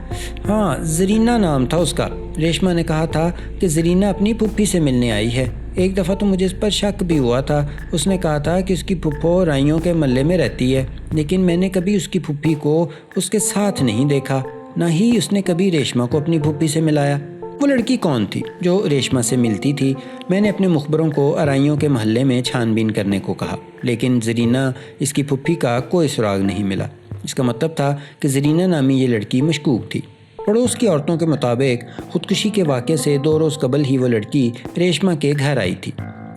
ہاں زرینہ نام تھا اس کا، ریشمہ نے کہا تھا کہ زرینہ اپنی پھپھی سے ملنے آئی ہے۔ ایک دفعہ تو مجھے اس پر شک بھی ہوا تھا۔ اس نے کہا تھا کہ اس کی پھپھو رائیوں کے محلے میں رہتی ہے، لیکن میں نے کبھی اس کی پھپھی کو اس کے ساتھ نہیں دیکھا، نہ ہی اس نے کبھی ریشمہ کو اپنی پھپھی سے ملایا۔ وہ لڑکی کون تھی جو ریشمہ سے ملتی تھی؟ میں نے اپنے مخبروں کو ارائیوں کے محلے میں چھان بین کرنے کو کہا، لیکن زرینہ اس کی پھپھی کا کوئی سراغ نہیں ملا۔ اس کا مطلب تھا کہ زرینہ نامی یہ لڑکی مشکوک تھی۔ پڑوس کی عورتوں کے مطابق خودکشی کے واقعے سے 2 روز قبل ہی وہ لڑکی ریشمہ کے گھر آئی تھی۔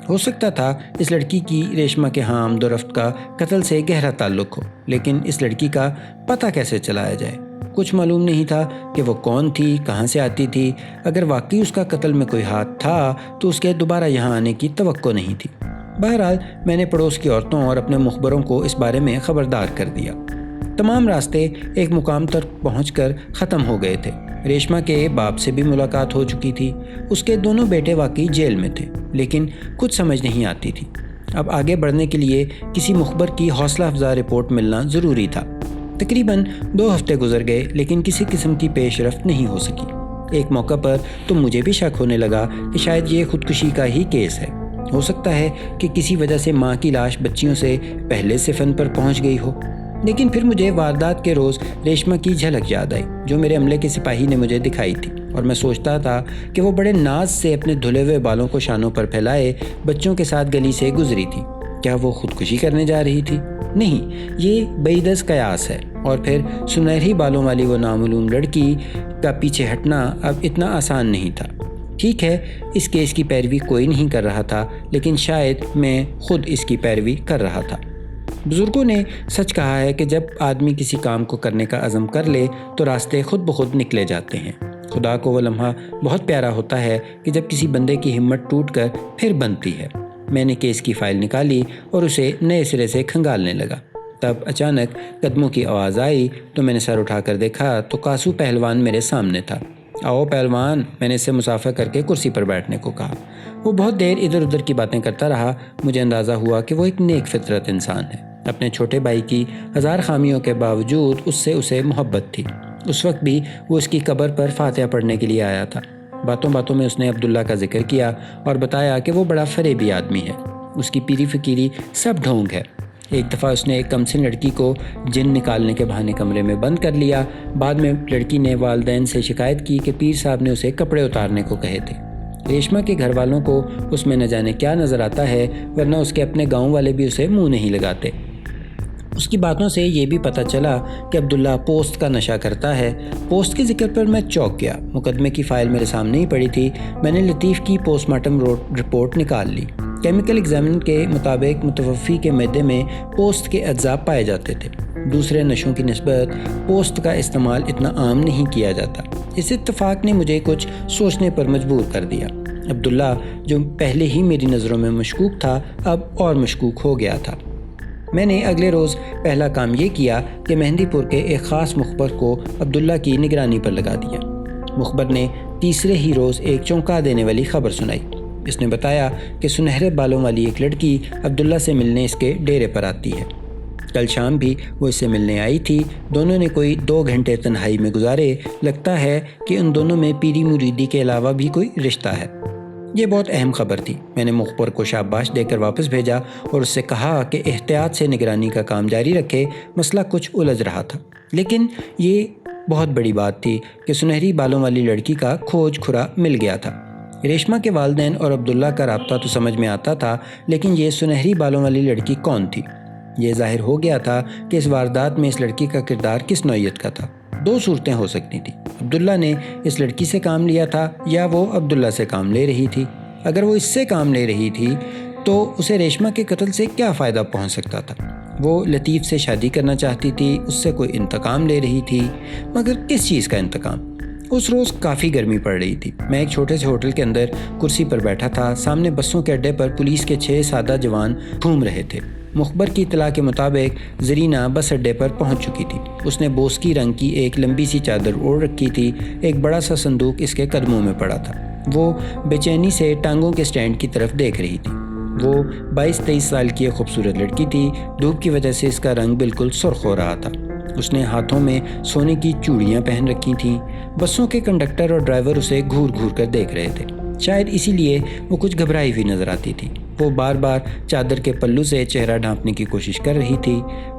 ہو سکتا تھا اس لڑکی کی ریشمہ کے ہاں آمد و رفت کا قتل سے گہرا تعلق ہو، لیکن اس لڑکی کا پتہ کیسے چلایا جائے؟ کچھ معلوم نہیں تھا کہ وہ کون تھی، کہاں سے آتی تھی۔ اگر واقعی اس کا قتل میں کوئی ہاتھ تھا تو اس کے دوبارہ یہاں آنے کی توقع نہیں تھی۔ بہرحال میں نے پڑوس کی عورتوں اور اپنے مخبروں کو اس بارے میں خبردار کر دیا۔ تمام راستے ایک مقام تک پہنچ کر ختم ہو گئے تھے۔ ریشمہ کے باپ سے بھی ملاقات ہو چکی تھی۔ اس کے دونوں بیٹے واقعی جیل میں تھے، لیکن کچھ سمجھ نہیں آتی تھی۔ اب آگے بڑھنے کے لیے کسی مخبر کی حوصلہ افزا رپورٹ ملنا ضروری تھا۔ تقریباً 2 ہفتے گزر گئے، لیکن کسی قسم کی پیش رفت نہیں ہو سکی۔ ایک موقع پر تو مجھے بھی شک ہونے لگا کہ شاید یہ خودکشی کا ہی کیس ہے۔ ہو سکتا ہے کہ کسی وجہ سے ماں کی لاش بچیوں سے پہلے صفن پر پہنچ گئی ہو۔ لیکن پھر مجھے واردات کے روز ریشمہ کی جھلک یاد آئی جو میرے عملے کے سپاہی نے مجھے دکھائی تھی، اور میں سوچتا تھا کہ وہ بڑے ناز سے اپنے دھلے ہوئے بالوں کو شانوں پر پھیلائے بچوں کے ساتھ گلی سے گزری تھی۔ کیا وہ خودکشی کرنے جا رہی تھی؟ نہیں، یہ بعیداز قیاس ہے۔ اور پھر سنہری بالوں والی وہ نامعلوم لڑکی کا پیچھے ہٹنا اب اتنا آسان نہیں تھا۔ ٹھیک ہے، اس کیس کی پیروی کوئی نہیں کر رہا تھا، لیکن شاید میں خود اس کی پیروی کر رہا تھا۔ بزرگوں نے سچ کہا ہے کہ جب آدمی کسی کام کو کرنے کا عزم کر لے تو راستے خود بخود نکلے جاتے ہیں۔ خدا کو وہ لمحہ بہت پیارا ہوتا ہے کہ جب کسی بندے کی ہمت ٹوٹ کر پھر بنتی ہے۔ میں نے کیس کی فائل نکالی اور اسے نئے سرے سے کھنگالنے لگا۔ تب اچانک قدموں کی آواز آئی تو میں نے سر اٹھا کر دیکھا تو کاسو پہلوان میرے سامنے تھا۔ آؤ پہلوان، میں نے اسے مسافر کر کے کرسی پر بیٹھنے کو کہا۔ وہ بہت دیر ادھر ادھر کی باتیں کرتا رہا۔ مجھے اندازہ ہوا کہ وہ ایک نیک فطرت انسان ہے۔ اپنے چھوٹے بھائی کی ہزار خامیوں کے باوجود اسے محبت تھی۔ اس وقت بھی وہ اس کی قبر پر فاتحہ پڑھنے کے لیے آیا تھا۔ باتوں باتوں میں اس نے عبداللہ کا ذکر کیا اور بتایا کہ وہ بڑا فریبی آدمی ہے، اس کی پیری فقیری سب ڈھونگ ہے۔ ایک دفعہ اس نے ایک کمسن لڑکی کو جن نکالنے کے بہانے کمرے میں بند کر لیا۔ بعد میں لڑکی نے والدین سے شکایت کی کہ پیر صاحب نے اسے کپڑے اتارنے کو کہے تھے۔ ریشمہ کے گھر والوں کو اس میں نہ جانے کیا نظر آتا ہے، ورنہ اس کے اپنے گاؤں والے بھی اسے منہ نہیں لگاتے۔ اس کی باتوں سے یہ بھی پتہ چلا کہ عبداللہ پوسٹ کا نشہ کرتا ہے۔ پوسٹ کے ذکر پر میں چونک گیا۔ مقدمے کی فائل میرے سامنے ہی پڑی تھی۔ میں نے لطیف کی پوسٹ مارٹم رپورٹ نکال لی۔ کیمیکل ایگزامن کے مطابق متوفی کے معدے میں پوسٹ کے اجزاء پائے جاتے تھے۔ دوسرے نشوں کی نسبت پوسٹ کا استعمال اتنا عام نہیں کیا جاتا۔ اس اتفاق نے مجھے کچھ سوچنے پر مجبور کر دیا۔ عبداللہ جو پہلے ہی میری نظروں میں مشکوک تھا، اب اور مشکوک ہو گیا تھا۔ میں نے اگلے روز پہلا کام یہ کیا کہ مہندی پور کے ایک خاص مخبر کو عبداللہ کی نگرانی پر لگا دیا۔ مخبر نے تیسرے ہی روز ایک چونکا دینے والی خبر سنائی۔ اس نے بتایا کہ سنہرے بالوں والی ایک لڑکی عبداللہ سے ملنے اس کے ڈیرے پر آتی ہے۔ کل شام بھی وہ اس سے ملنے آئی تھی۔ دونوں نے کوئی 2 گھنٹے تنہائی میں گزارے۔ لگتا ہے کہ ان دونوں میں پیری مریدی کے علاوہ بھی کوئی رشتہ ہے۔ یہ بہت اہم خبر تھی۔ میں نے مخبر کو شاباش دے کر واپس بھیجا اور اس سے کہا کہ احتیاط سے نگرانی کا کام جاری رکھے۔ مسئلہ کچھ الجھ رہا تھا، لیکن یہ بہت بڑی بات تھی کہ سنہری بالوں والی لڑکی کا کھوج کھرا مل گیا تھا۔ ریشمہ کے والدین اور عبداللہ کا رابطہ تو سمجھ میں آتا تھا، لیکن یہ سنہری بالوں والی لڑکی کون تھی؟ یہ ظاہر ہو گیا تھا کہ اس واردات میں اس لڑکی کا کردار کس نوعیت کا تھا۔ 2 صورتیں ہو سکتی تھیں۔ عبداللہ نے اس لڑکی سے کام لیا تھا یا وہ عبداللہ سے کام لے رہی تھی۔ اگر وہ اس سے کام لے رہی تھی تو اسے ریشمہ کے قتل سے کیا فائدہ پہنچ سکتا تھا؟ وہ لطیف سے شادی کرنا چاہتی تھی، اس سے کوئی انتقام لے رہی تھی، مگر کس چیز کا انتقام؟ اس روز کافی گرمی پڑ رہی تھی۔ میں ایک چھوٹے سے ہوٹل کے اندر کرسی پر بیٹھا تھا۔ سامنے بسوں کے اڈے پر پولیس کے 6 سادہ جوان گھوم رہے تھے۔ مخبر کی اطلاع کے مطابق زرینہ بس اڈے پر پہنچ چکی تھی۔ اس نے بوسکی رنگ کی ایک لمبی سی چادر اوڑھ رکھی تھی۔ ایک بڑا سا صندوق اس کے قدموں میں پڑا تھا۔ وہ بے چینی سے ٹانگوں کے سٹینڈ کی طرف دیکھ رہی تھی۔ وہ 22-23 سال کی ایک خوبصورت لڑکی تھی۔ دھوپ کی وجہ سے اس کا رنگ بالکل سرخ ہو رہا تھا۔ اس نے ہاتھوں میں سونے کی چوڑیاں پہن رکھی تھیں۔ بسوں کے کنڈکٹر اور ڈرائیور اسے گھور گھور کر دیکھ رہے تھے۔ شاید اسی لیے وہ کچھ گھبرائی ہوئی نظر آتی تھی۔ وہ بار بار چادر کے پلو سے چہرہ ڈھانپنے کی کوشش کر رہی تھی۔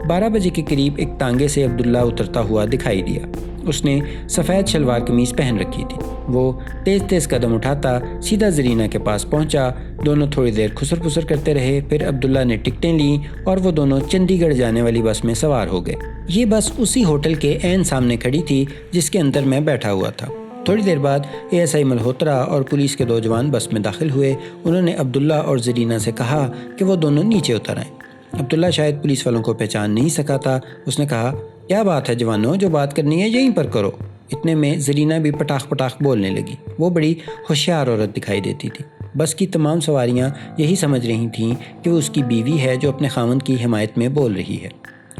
12 بجے کے قریب ایک تانگے سے عبداللہ اترتا ہوا دکھائی دیا۔ اس نے سفید شلوار قمیض پہن رکھی تھی۔ وہ تیز تیز قدم اٹھاتا سیدھا زرینہ کے پاس پہنچا۔ دونوں تھوڑی دیر خسر پسر کرتے رہے۔ پھر عبداللہ نے ٹکٹیں لیں اور وہ دونوں چنڈی گڑھ جانے والی بس میں سوار ہو گئے۔ یہ بس اسی ہوٹل کے عین سامنے کھڑی تھی جس کے اندر میں بیٹھا ہوا تھا۔ تھوڑی دیر بعد ASI ملہوترا اور پولیس کے 2 جوان بس میں داخل ہوئے۔ انہوں نے عبداللہ اور زرینہ سے کہا کہ وہ دونوں نیچے اتر آئیں۔ عبداللہ شاید پولیس والوں کو پہچان نہیں سکا تھا۔ اس نے کہا، کیا بات ہے جوانوں، جو بات کرنی ہے یہیں پر کرو۔ اتنے میں زرینہ بھی پٹاخ پٹاخ بولنے لگی۔ وہ بڑی ہوشیار عورت دکھائی دیتی تھی۔ بس کی تمام سواریاں یہی سمجھ رہی تھیں کہ وہ اس کی بیوی ہے جو اپنے خاوند کی حمایت میں بول رہی ہے۔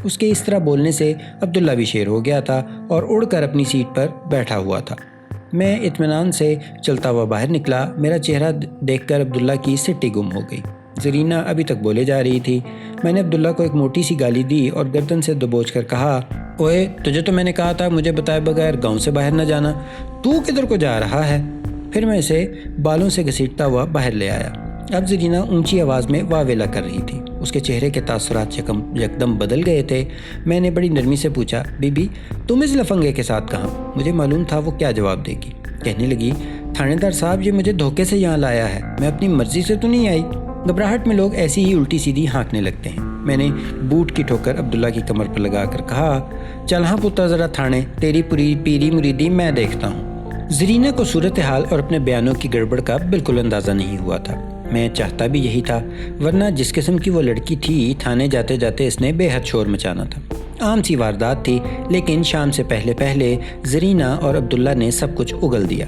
اس کے اس طرح بولنے سے عبداللہ بھی شیر ہو گیا تھا اور اڑ کر اپنی سیٹ پر بیٹھا ہوا تھا۔ میں اطمینان سے چلتا ہوا باہر نکلا۔ میرا چہرہ دیکھ کر عبداللہ کی سٹی گم ہو گئی۔ زرینہ ابھی تک بولے جا رہی تھی۔ میں نے عبداللہ کو ایک موٹی سی گالی دی اور گردن سے دبوچ کر کہا، اوئے تجھے تو میں نے کہا تھا مجھے بتائے بغیر گاؤں سے باہر نہ جانا، تو کدھر کو جا رہا ہے؟ پھر میں اسے بالوں سے گھسیٹتا ہوا باہر لے آیا۔ اب زرینہ اونچی آواز میں واویلا کر رہی تھی۔ اس کے چہرے کے تاثرات یکدم بدل گئے تھے۔ میں نے بڑی نرمی سے پوچھا، بی بی تم اس لفنگے کے ساتھ کہاں؟ مجھے معلوم تھا وہ کیا جواب دے گی۔ کہنے لگی، تھانے دار صاحب یہ مجھے دھوکے سے یہاں لایا ہے، میں اپنی مرضی سے تو نہیں آئی۔ گھبراہٹ میں لوگ ایسی ہی الٹی سیدھی ہانکنے لگتے ہیں۔ میں نے بوٹ کی ٹھوکر عبداللہ کی کمر پر لگا کر کہا، چل ہاں پتر ذرا تھانے، تیری پیری مریدی میں دیکھتا ہوں۔ زرینہ کو صورتحال اور اپنے بیانوں کی گڑبڑ کا بالکل اندازہ نہیں ہوا تھا۔ میں چاہتا بھی یہی تھا، ورنہ جس قسم کی وہ لڑکی تھی تھانے جاتے جاتے اس نے بے حد شور مچانا تھا۔ عام سی واردات تھی، لیکن شام سے پہلے زرینہ اور عبداللہ نے سب کچھ اگل دیا۔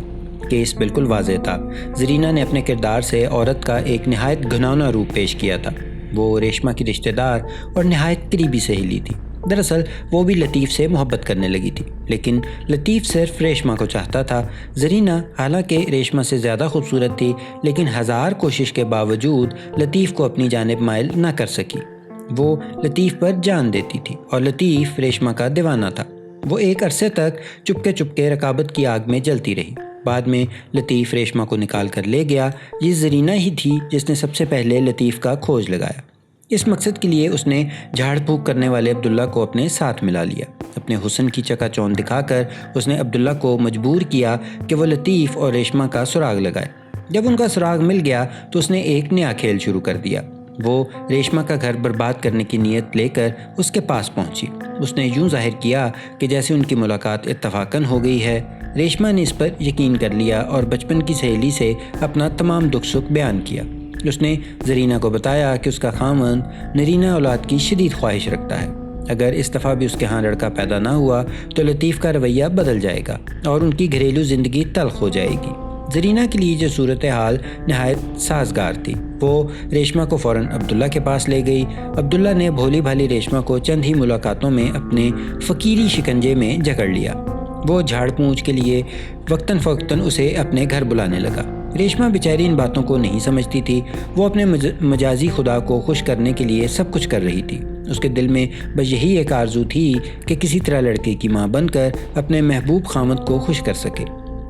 کیس بالکل واضح تھا۔ زرینہ نے اپنے کردار سے عورت کا ایک نہایت گھناؤنا روپ پیش کیا تھا۔ وہ ریشمہ کی رشتہ دار اور نہایت قریبی سہیلی تھی۔ دراصل وہ بھی لطیف سے محبت کرنے لگی تھی، لیکن لطیف صرف ریشمہ کو چاہتا تھا۔ زرینہ حالانکہ ریشمہ سے زیادہ خوبصورت تھی، لیکن 1000 کوشش کے باوجود لطیف کو اپنی جانب مائل نہ کر سکی۔ وہ لطیف پر جان دیتی تھی اور لطیف ریشمہ کا دیوانہ تھا۔ وہ ایک عرصے تک چپکے رقابت کی آگ میں جلتی رہی۔ بعد میں لطیف ریشمہ کو نکال کر لے گیا۔ یہ زرینہ ہی تھی جس نے سب سے پہلے لطیف کا کھوج لگایا۔ اس مقصد کے لیے اس نے جھاڑ پھونک کرنے والے عبداللہ کو اپنے ساتھ ملا لیا۔ اپنے حسن کی چکا چوند دکھا کر اس نے عبداللہ کو مجبور کیا کہ وہ لطیف اور ریشمہ کا سراغ لگائے۔ جب ان کا سراغ مل گیا تو اس نے ایک نیا کھیل شروع کر دیا۔ وہ ریشمہ کا گھر برباد کرنے کی نیت لے کر اس کے پاس پہنچی۔ اس نے یوں ظاہر کیا کہ جیسے ان کی ملاقات اتفاقاً ہو گئی ہے۔ ریشمہ نے اس پر یقین کر لیا اور بچپن کی سہیلی سے اپنا تمام دکھ سکھ بیان کیا۔ اس نے زرینہ کو بتایا کہ اس کا خاوند نرینہ اولاد کی شدید خواہش رکھتا ہے۔ اگر اس دفعہ بھی اس کے ہاں لڑکا پیدا نہ ہوا تو لطیف کا رویہ بدل جائے گا اور ان کی گھریلو زندگی تلخ ہو جائے گی۔ زرینہ کے لیے جو صورتحال نہایت سازگار تھی۔ وہ ریشمہ کو فوراً عبداللہ کے پاس لے گئی۔ عبداللہ نے بھولی بھالی ریشمہ کو چند ہی ملاقاتوں میں اپنے فقیری شکنجے میں جکڑ لیا۔ وہ جھاڑ پونچھ کے لیے وقتاً فوقتاً اسے اپنے گھر بلانے لگا۔ ریشمہ بیچاری ان باتوں کو نہیں سمجھتی تھی۔ وہ اپنے مجازی خدا کو خوش کرنے کے لیے سب کچھ کر رہی تھی۔ اس کے دل میں بس یہی ایک آرزو تھی کہ کسی طرح لڑکے کی ماں بن کر اپنے محبوب خامد کو خوش کر سکے۔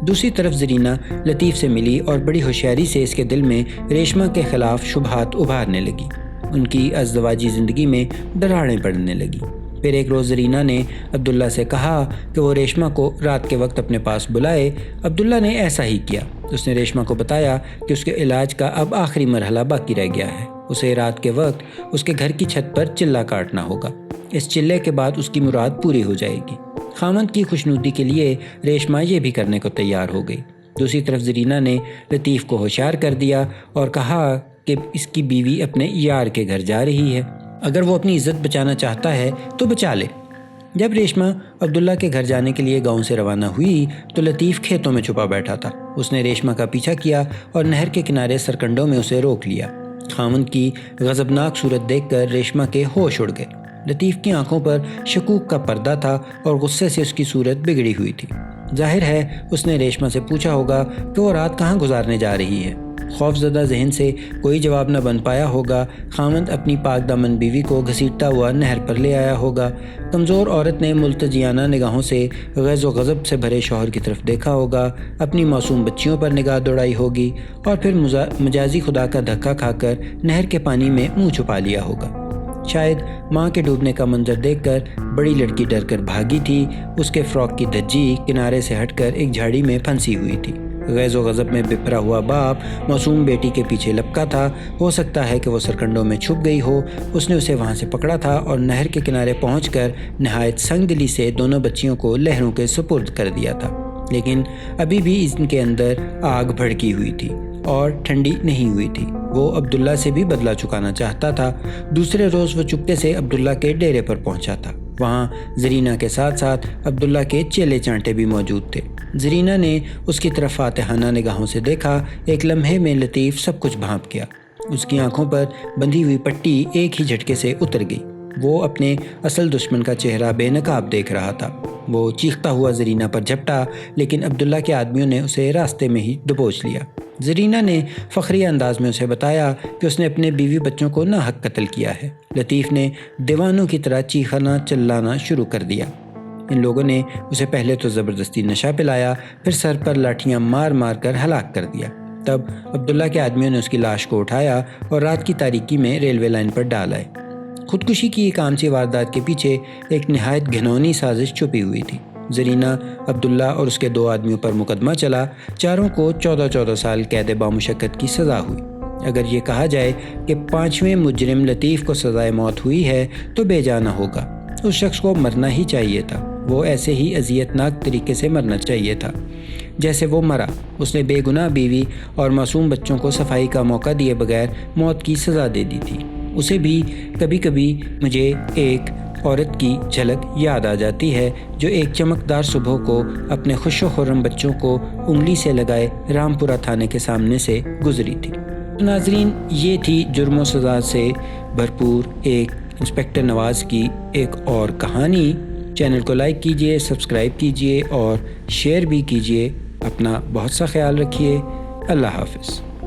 دوسری طرف زرینہ لطیف سے ملی اور بڑی ہوشیاری سے اس کے دل میں ریشمہ کے خلاف شبہات ابھارنے لگی۔ ان کی ازدواجی زندگی میں دراڑیں پڑنے لگی۔ پھر ایک روز زرینہ نے عبداللہ سے کہا کہ وہ ریشمہ کو رات کے وقت اپنے پاس بلائے۔ عبداللہ نے ایسا ہی کیا۔ اس نے ریشمہ کو بتایا کہ اس کے علاج کا اب آخری مرحلہ باقی رہ گیا ہے۔ اسے رات کے وقت اس کے گھر کی چھت پر چلہ کاٹنا ہوگا۔ اس چلے کے بعد اس کی مراد پوری ہو جائے گی۔ خامند کی خوشنودی کے لیے ریشمہ یہ بھی کرنے کو تیار ہو گئی۔ دوسری طرف زرینہ نے لطیف کو ہوشیار کر دیا اور کہا کہ اس کی بیوی اپنے یار کے گھر جا رہی ہے، اگر وہ اپنی عزت بچانا چاہتا ہے تو بچا لے۔ جب ریشمہ عبداللہ کے گھر جانے کے لیے گاؤں سے روانہ ہوئی تو لطیف کھیتوں میں چھپا بیٹھا تھا۔ اس نے ریشمہ کا پیچھا کیا اور نہر کے کنارے سرکنڈوں میں اسے روک لیا۔ خامند کی غضبناک صورت دیکھ کر ریشمہ کے ہوش اڑ گئے۔ لطیف کی آنکھوں پر شکوک کا پردہ تھا اور غصے سے اس کی صورت بگڑی ہوئی تھی۔ ظاہر ہے اس نے ریشمہ سے پوچھا ہوگا کہ وہ رات کہاں گزارنے جا رہی ہے۔ خوف زدہ ذہن سے کوئی جواب نہ بن پایا ہوگا۔ خامند اپنی پاک دامن بیوی کو گھسیٹتا ہوا نہر پر لے آیا ہوگا۔ کمزور عورت نے ملتجیانہ نگاہوں سے غیظ و غضب سے بھرے شوہر کی طرف دیکھا ہوگا، اپنی معصوم بچیوں پر نگاہ دوڑائی ہوگی اور پھر مجازی خدا کا دھکا کھا کر نہر کے پانی میں منہ چھپا لیا ہوگا۔ شاید ماں کے ڈوبنے کا منظر دیکھ کر بڑی لڑکی ڈر کر بھاگی تھی۔ اس کے فراک کی دھجی کنارے سے ہٹ کر ایک جھاڑی میں پھنسی ہوئی تھی۔ غیظ و غضب میں بپھرا ہوا باپ معصوم بیٹی کے پیچھے لپکا تھا۔ ہو سکتا ہے کہ وہ سرکنڈوں میں چھپ گئی ہو۔ اس نے اسے وہاں سے پکڑا تھا اور نہر کے کنارے پہنچ کر نہایت سنگ دلی سے دونوں بچیوں کو لہروں کے سپرد کر دیا تھا۔ لیکن ابھی بھی ان کے اندر آگ بھڑکی ہوئی تھی اور ٹھنڈی نہیں ہوئی تھی۔ وہ عبداللہ سے بھی بدلہ چکانا چاہتا تھا۔ دوسرے روز وہ چپکے سے عبداللہ کے ڈیرے پر پہنچا تھا۔ وہاں زرینہ کے ساتھ ساتھ عبداللہ کے چیلے چانٹے بھی موجود تھے۔ زرینہ نے اس کی طرف فاتحانہ نگاہوں سے دیکھا۔ ایک لمحے میں لطیف سب کچھ بھانپ گیا۔ اس کی آنکھوں پر بندھی ہوئی پٹی ایک ہی جھٹکے سے اتر گئی۔ وہ اپنے اصل دشمن کا چہرہ بے نقاب دیکھ رہا تھا۔ وہ چیختا ہوا زرینہ پر جھپٹا، لیکن عبداللہ کے آدمیوں نے اسے راستے میں ہی دبوچ لیا۔ زرینہ نے فخریہ انداز میں اسے بتایا کہ اس نے اپنے بیوی بچوں کو ناحق قتل کیا ہے۔ لطیف نے دیوانوں کی طرح چیخنا چلانا شروع کر دیا۔ ان لوگوں نے اسے پہلے تو زبردستی نشہ پلایا، پھر سر پر لاٹھیاں مار مار کر ہلاک کر دیا۔ تب عبداللہ کے آدمیوں نے اس کی لاش کو اٹھایا اور رات کی تاریکی میں ریلوے لائن پر ڈال آئے۔ خودکشی کی ایک عام سی واردات کے پیچھے ایک نہایت گھنونی سازش چھپی ہوئی تھی۔ زرینہ، عبداللہ اور اس کے 2 آدمیوں پر مقدمہ چلا۔ چاروں کو 14 سال قید بامشقت کی سزا ہوئی۔ اگر یہ کہا جائے کہ 5ویں مجرم لطیف کو سزائے موت ہوئی ہے تو بے جا نہ ہوگا۔ اس شخص کو مرنا ہی چاہیے تھا۔ وہ ایسے ہی اذیت ناک طریقے سے مرنا چاہیے تھا جیسے وہ مرا۔ اس نے بے گناہ بیوی اور معصوم بچوں کو صفائی کا موقع دیے بغیر موت کی سزا دے دی تھی۔ اسے بھی کبھی کبھی مجھے ایک عورت کی جھلک یاد آ جاتی ہے جو ایک چمکدار صبح کو اپنے خوش و خرم بچوں کو انگلی سے لگائے رامپورہ تھانے کے سامنے سے گزری تھی۔ ناظرین، یہ تھی جرم و سزا سے بھرپور ایک انسپکٹر نواز کی ایک اور کہانی۔ چینل کو لائک کیجئے، سبسکرائب کیجئے اور شیئر بھی کیجئے۔ اپنا بہت سا خیال رکھیے۔ اللہ حافظ۔